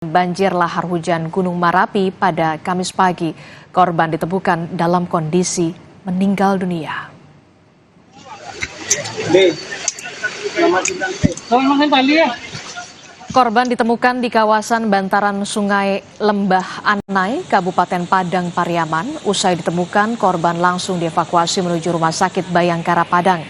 Banjir lahar hujan Gunung Merapi pada Kamis pagi. Korban ditemukan dalam kondisi meninggal dunia. Korban ditemukan di kawasan bantaran Sungai Lembah Anai, Kabupaten Padang Pariaman. Usai ditemukan, korban langsung dievakuasi menuju Rumah Sakit Bayangkara Padang.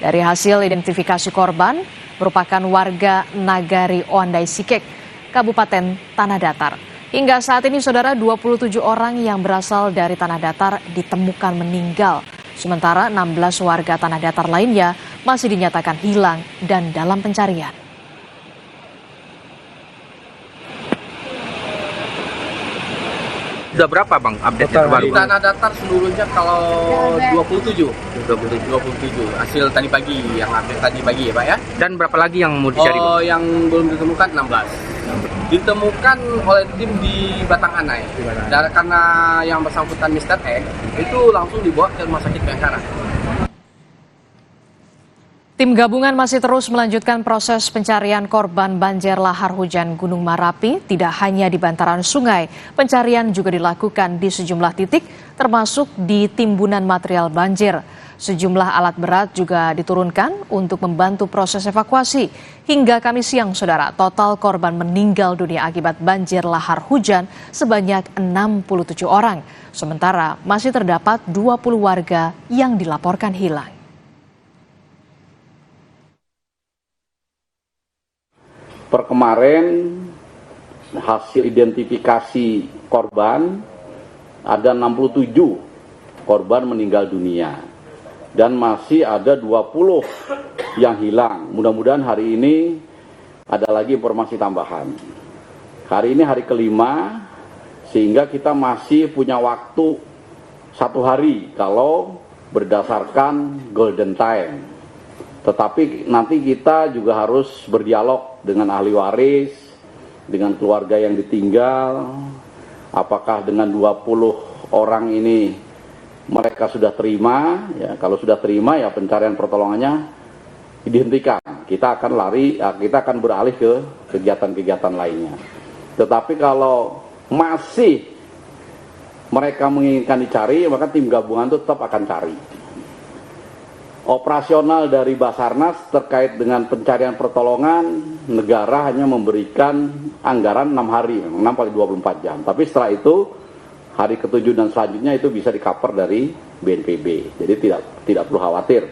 Dari hasil identifikasi korban, merupakan warga Nagari Oandai Sikek, Kabupaten Tanah Datar. Hingga saat ini, saudara, 27 orang yang berasal dari Tanah Datar ditemukan meninggal. Sementara 16 warga Tanah Datar lainnya masih dinyatakan hilang dan dalam pencarian. Sudah berapa Bang update terbaru? Di Tanah Datar seluruhnya kalau 27 hasil tadi pagi, yang update tadi pagi ya Pak ya. Dan berapa lagi yang mau dicari? Oh, yang belum ditemukan 16. Ditemukan oleh tim di Batang Anai. Dan karena yang bersangkutan Mr. X itu langsung dibawa ke Rumah Sakit Bayangkara. Tim gabungan masih terus melanjutkan proses pencarian korban banjir lahar hujan Gunung Merapi. Tidak hanya di bantaran sungai, pencarian juga dilakukan di sejumlah titik, termasuk di timbunan material banjir. Sejumlah alat berat juga diturunkan untuk membantu proses evakuasi. Hingga Kamis siang, saudara, total korban meninggal dunia akibat banjir lahar hujan sebanyak 67 orang. Sementara masih terdapat 20 warga yang dilaporkan hilang. Per kemarin hasil identifikasi korban ada 67 korban meninggal dunia dan masih ada 20 yang hilang. Mudah-mudahan hari ini ada lagi informasi tambahan. Hari ini hari kelima sehingga kita masih punya waktu 1 hari kalau berdasarkan golden time. Tetapi nanti kita juga harus berdialog dengan ahli waris, dengan keluarga yang ditinggal, apakah dengan 20 orang ini mereka sudah terima, ya kalau sudah terima ya pencarian pertolongannya dihentikan. Kita akan beralih ke kegiatan-kegiatan lainnya. Tetapi kalau masih mereka menginginkan dicari, maka tim gabungan itu tetap akan cari. Operasional dari Basarnas terkait dengan pencarian pertolongan, negara hanya memberikan anggaran 6 hari, 6 kali 24 jam. Tapi setelah itu, hari ke-7 dan selanjutnya itu bisa di-cover dari BNPB. Jadi tidak perlu khawatir.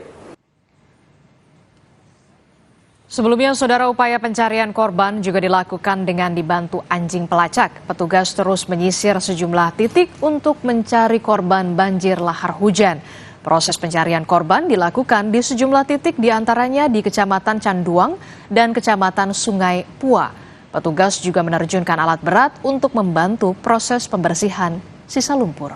Sebelumnya, saudara, upaya pencarian korban juga dilakukan dengan dibantu anjing pelacak. Petugas terus menyisir sejumlah titik untuk mencari korban banjir lahar hujan. Proses pencarian korban dilakukan di sejumlah titik, diantaranya di Kecamatan Canduang dan Kecamatan Sungai Pua. Petugas juga menerjunkan alat berat untuk membantu proses pembersihan sisa lumpur.